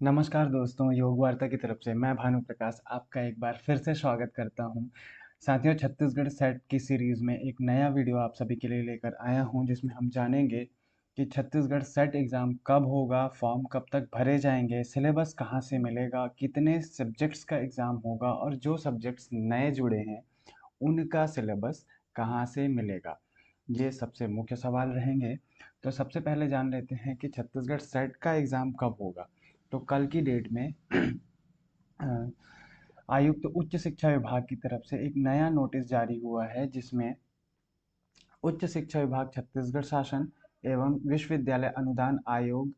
नमस्कार दोस्तों, योग वार्ता की तरफ से मैं भानु प्रकाश आपका एक बार फिर से स्वागत करता हूं। साथियों, छत्तीसगढ़ सेट की सीरीज़ में एक नया वीडियो आप सभी के लिए लेकर आया हूं, जिसमें हम जानेंगे कि छत्तीसगढ़ सेट एग्ज़ाम कब होगा, फॉर्म कब तक भरे जाएंगे, सिलेबस कहां से मिलेगा, कितने सब्जेक्ट्स का एग्ज़ाम होगा और जो सब्जेक्ट्स नए जुड़े हैं उनका सिलेबस कहाँ से मिलेगा। ये सबसे मुख्य सवाल रहेंगे। तो सबसे पहले जान लेते हैं कि छत्तीसगढ़ सेट का एग्ज़ाम कब होगा। तो कल की डेट में अ, आयुक्त उच्च शिक्षा विभाग की तरफ से एक नया नोटिस जारी हुआ है, जिसमें उच्च शिक्षा विभाग छत्तीसगढ़ शासन एवं विश्वविद्यालय अनुदान आयोग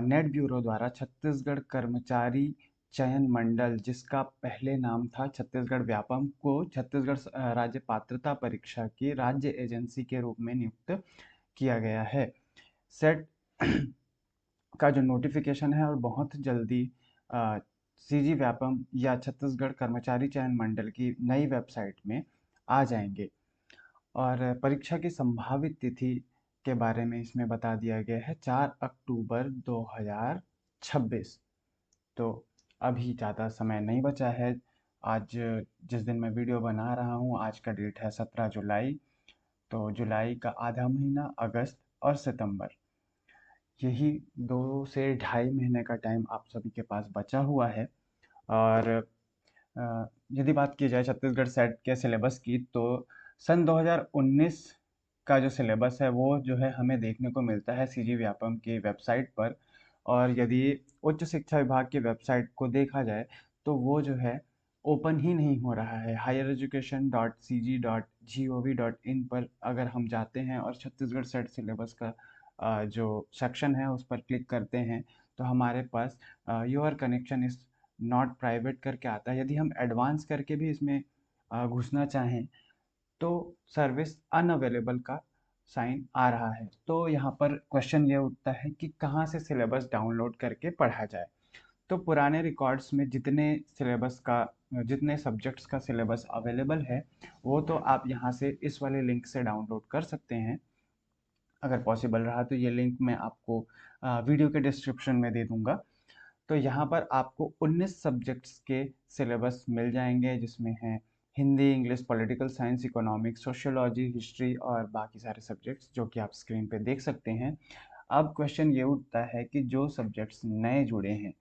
नेट ब्यूरो द्वारा छत्तीसगढ़ कर्मचारी चयन मंडल, जिसका पहले नाम था छत्तीसगढ़ व्यापम, को छत्तीसगढ़ राज्य पात्रता परीक्षा की राज्य एजेंसी के रूप में नियुक्त किया गया है। सेट का जो नोटिफिकेशन है और बहुत जल्दी सीजी व्यापम या छत्तीसगढ़ कर्मचारी चयन मंडल की नई वेबसाइट में आ जाएंगे। और परीक्षा की संभावित तिथि के बारे में इसमें बता दिया गया है 4 अक्टूबर 2026। तो अभी ज़्यादा समय नहीं बचा है। आज जिस दिन मैं वीडियो बना रहा हूँ, आज का डेट है 17 जुलाई। तो जुलाई का आधा महीना, अगस्त और सितंबर, यही 2 से ढाई महीने का टाइम आप सभी के पास बचा हुआ है। और यदि बात की जाए छत्तीसगढ़ सेट के सिलेबस की, तो सन 2019 का जो सिलेबस है वो जो है हमें देखने को मिलता है सीजी व्यापम की वेबसाइट पर। और यदि उच्च शिक्षा विभाग की वेबसाइट को देखा जाए तो वो जो है ओपन ही नहीं हो रहा है। highereducation.cg.gov.in पर अगर हम जाते हैं और छत्तीसगढ़ सेट सिलेबस का जो सेक्शन है उस पर क्लिक करते हैं, तो हमारे पास your connection is not private करके आता है। यदि हम एडवांस करके भी इसमें घुसना चाहें तो सर्विस अनअवेलेबल का साइन आ रहा है। तो यहाँ पर क्वेश्चन ये उठता है कि कहाँ से सिलेबस डाउनलोड करके पढ़ा जाए। तो पुराने रिकॉर्ड्स में जितने सब्जेक्ट्स का सिलेबस अवेलेबल है वो तो आप यहाँ से इस वाले लिंक से डाउनलोड कर सकते हैं। अगर पॉसिबल रहा तो ये लिंक मैं आपको वीडियो के डिस्क्रिप्शन में दे दूंगा। तो यहाँ पर आपको 19 सब्जेक्ट्स के सिलेबस मिल जाएंगे, जिसमें हैं Hindi, English, political science, economics, sociology, history और बाकी सारे सब्जेक्ट्स जो कि आप स्क्रीन पे देख सकते हैं। अब क्वेश्चन ये उठता है कि जो सब्जेक्ट्स नए जुड़े हैं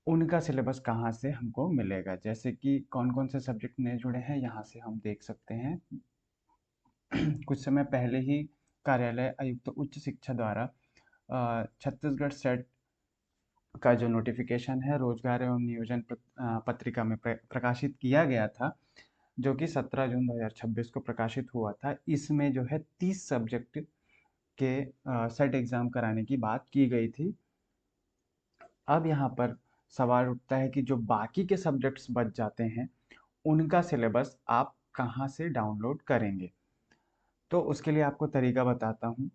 उनका सिलेबस कहाँ से हमको मिलेगा। जैसे कि कौन कौन से सब्जेक्ट नए जुड़े हैं यहाँ से हम देख सकते हैं। कुछ समय पहले ही कार्यालय आयुक्त उच्च शिक्षा द्वारा छत्तीसगढ़ सेट का जो नोटिफिकेशन है रोजगार एवं नियोजन पत्रिका में प्रकाशित किया गया था, जो कि 17 जून 2026 को प्रकाशित हुआ था। इसमें जो है 30 सब्जेक्ट के सेट एग्जाम कराने की बात की गई थी। अब यहाँ पर सवाल उठता है कि जो बाकी के सब्जेक्ट्स बच जाते हैं उनका सिलेबस आप कहाँ से डाउनलोड करेंगे। तो उसके लिए आपको तरीका बताता हूँ।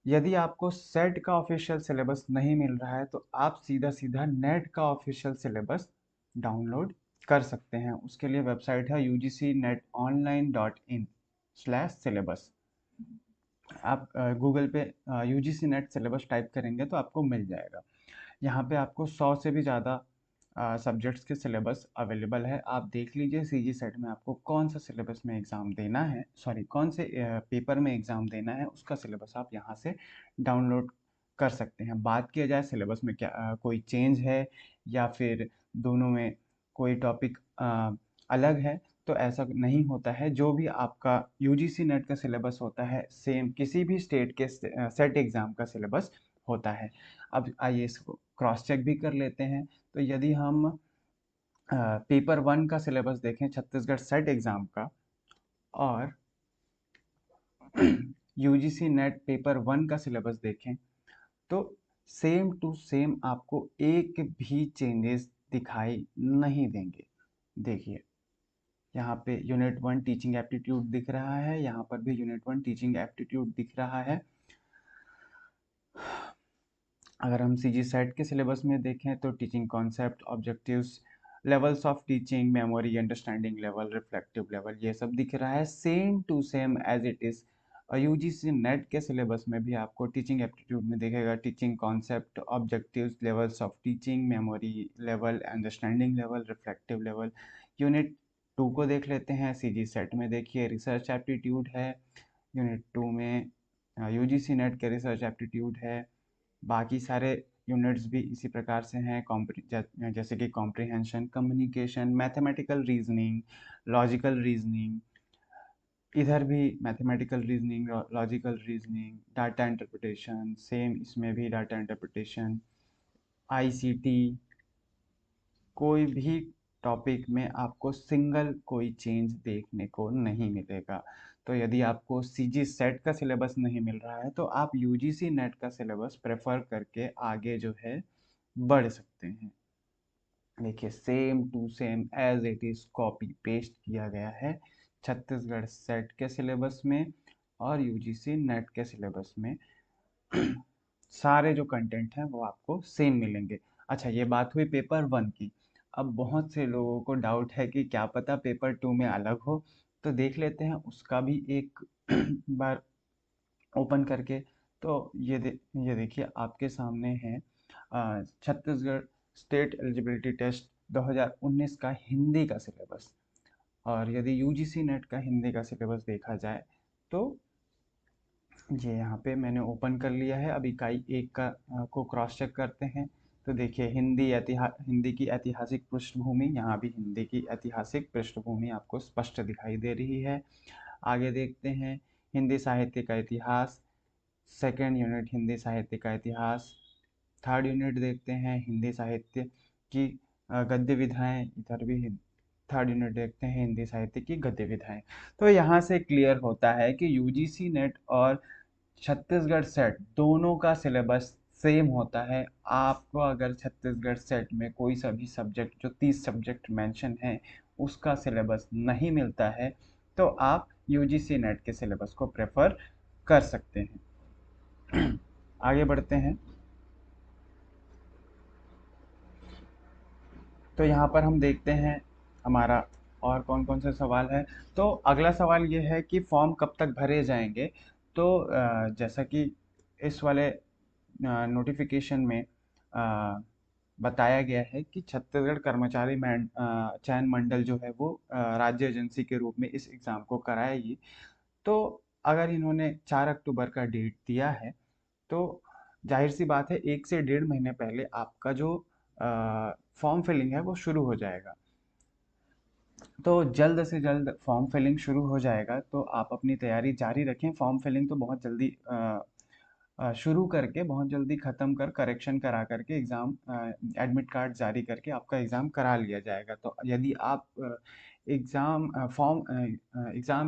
यदि आपको सेट का ऑफिशियल सिलेबस नहीं मिल रहा है तो आप सीधा सीधा नेट का ऑफिशियल सिलेबस डाउनलोड कर सकते हैं। उसके लिए वेबसाइट है ugcnetonline.in/syllabus। आप गूगल पे यूजीसी नेट सिलेबस टाइप करेंगे तो आपको मिल जाएगा। यहाँ पे आपको 100 से भी ज़्यादा सब्जेक्ट्स के सिलेबस अवेलेबल है। आप देख लीजिए सीजी सेट में आपको कौन सा सिलेबस में एग्ज़ाम देना है, सॉरी कौन से पेपर में एग्ज़ाम देना है, उसका सिलेबस आप यहाँ से डाउनलोड कर सकते हैं। बात किया जाए सिलेबस में क्या कोई चेंज है या फिर दोनों में कोई टॉपिक अलग है, तो ऐसा नहीं होता है। जो भी आपका यूजीसी नेट का सिलेबस होता है सेम किसी भी स्टेट के सेट एग्ज़ाम का सिलेबस होता है। अब आइए इसको क्रॉस चेक भी कर लेते हैं। तो यदि हम पेपर 1 का सिलेबस देखें छत्तीसगढ़ सेट एग्ज़ाम का और यूजीसी नेट पेपर 1 का सिलेबस देखें, तो सेम टू सेम आपको एक भी चेंजेस दिखाई नहीं देंगे। देखिए, यहाँ पे यूनिट 1 टीचिंग एप्टीट्यूड दिख रहा है, यहाँ पर भी यूनिट 1 टीचिंग एप्टीट्यूड दिख रहा है। अगर हम सीजी सेट के सिलेबस में देखें तो teaching concept, objectives, levels of teaching, memory, understanding level, reflective level, ये सब दिख रहा है same to same as it is और यूजीसी नेट के सिलेबस में भी आपको टीचिंग एप्टीट्यूड में देखेगा teaching concept, objectives, levels of teaching, memory level, understanding level, reflective level. Unit 2 को देख लेते हैं। सीजी सेट में देखिए रिसर्च एप्टीट्यूड है। यूनिट 2 में यूजीसी नेट के रिसर्च एप्टीट्यूड है। बाकी सारे यूनिट्स भी इसी प्रकार से हैं, जैसे कि comprehension, communication, mathematical reasoning, logical reasoning. इधर भी mathematical reasoning, logical reasoning, data interpretation, same इसमें भी डाटा इंटरप्रिटेशन, आईसीटी। कोई भी टॉपिक में आपको सिंगल कोई चेंज देखने को नहीं मिलेगा। तो यदि आपको सीजी सेट का सिलेबस नहीं मिल रहा है तो आप यूजीसी नेट का सिलेबस प्रेफर करके आगे जो है बढ़ सकते हैं। देखिए same to same as it is copy paste किया गया है छत्तीसगढ़ सेट के सिलेबस में और यूजीसी नेट के सिलेबस में। सारे जो कंटेंट हैं वो आपको सेम मिलेंगे। अच्छा, ये बात हुई पेपर 1 की। अब बहुत से लोगों को डाउट है कि क्या पता पेपर 2 में अलग हो, तो देख लेते हैं उसका भी एक बार ओपन करके। तो ये देखिए आपके सामने है छत्तीसगढ़ स्टेट एलिजिबिलिटी टेस्ट 2019 का हिंदी का सिलेबस। और यदि यूजीसी नेट का हिंदी का सिलेबस देखा जाए तो ये यहाँ पे मैंने ओपन कर लिया है। अब इकाई 1 का को क्रॉस चेक करते हैं। तो देखिए हिंदी की ऐतिहासिक पृष्ठभूमि, यहाँ भी हिंदी की ऐतिहासिक पृष्ठभूमि आपको स्पष्ट दिखाई दे रही है। आगे देखते हैं हिंदी साहित्य का इतिहास, सेकेंड यूनिट हिंदी साहित्य का इतिहास। थर्ड यूनिट देखते हैं हिंदी साहित्य की गद्य विधाएं, इधर भी थर्ड यूनिट देखते हैं हिंदी साहित्य की गद्य विधाएं। तो यहाँ से क्लियर होता है कि यूजीसी नेट और छत्तीसगढ़ सेट दोनों का सिलेबस सेम होता है। आपको अगर छत्तीसगढ़ सेट में कोई सा भी सब्जेक्ट, जो 30 सब्जेक्ट मेंशन हैं, उसका सिलेबस नहीं मिलता है तो आप यूजीसी नेट के सिलेबस को प्रेफर कर सकते हैं। आगे बढ़ते हैं। तो यहाँ पर हम देखते हैं हमारा और कौन कौन से सवाल है। तो अगला सवाल ये है कि फॉर्म कब तक भरे जाएंगे। तो जैसा कि इस वाले नोटिफिकेशन में बताया गया है कि छत्तीसगढ़ कर्मचारी चयन मंडल जो है वो राज्य एजेंसी के रूप में इस एग्ज़ाम को कराएगी। तो अगर इन्होंने 4 अक्टूबर का डेट दिया है तो जाहिर सी बात है 1 से 1.5 महीने पहले आपका जो फॉर्म फिलिंग है वो शुरू हो जाएगा। तो जल्द से जल्द फॉर्म फिलिंग शुरू हो जाएगा तो आप अपनी तैयारी जारी रखें। फॉर्म फिलिंग तो बहुत जल्दी शुरू करके बहुत जल्दी ख़त्म कर करेक्शन करा करके एग्ज़ाम एडमिट कार्ड जारी करके आपका एग्ज़ाम करा लिया जाएगा। तो यदि आप एग्ज़ाम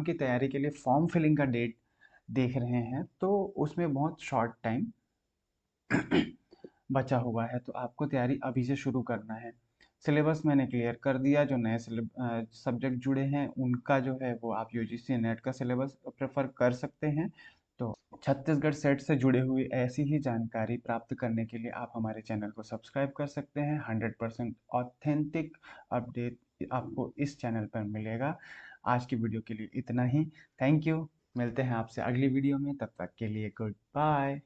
की तैयारी के लिए फॉर्म फिलिंग का डेट देख रहे हैं तो उसमें बहुत शॉर्ट टाइम बचा हुआ है, तो आपको तैयारी अभी से शुरू करना है। सिलेबस मैंने क्लियर कर दिया। जो नए सब्जेक्ट जुड़े हैं उनका जो है वो आप यूजीसी नेट का सिलेबस प्रेफर कर सकते हैं। तो छत्तीसगढ़ सेट से जुड़े हुए ऐसी ही जानकारी प्राप्त करने के लिए आप हमारे चैनल को सब्सक्राइब कर सकते हैं। 100% ऑथेंटिक अपडेट आपको इस चैनल पर मिलेगा। आज की वीडियो के लिए इतना ही। Thank you. मिलते हैं आपसे अगली वीडियो में, तब तक के लिए गुड बाय।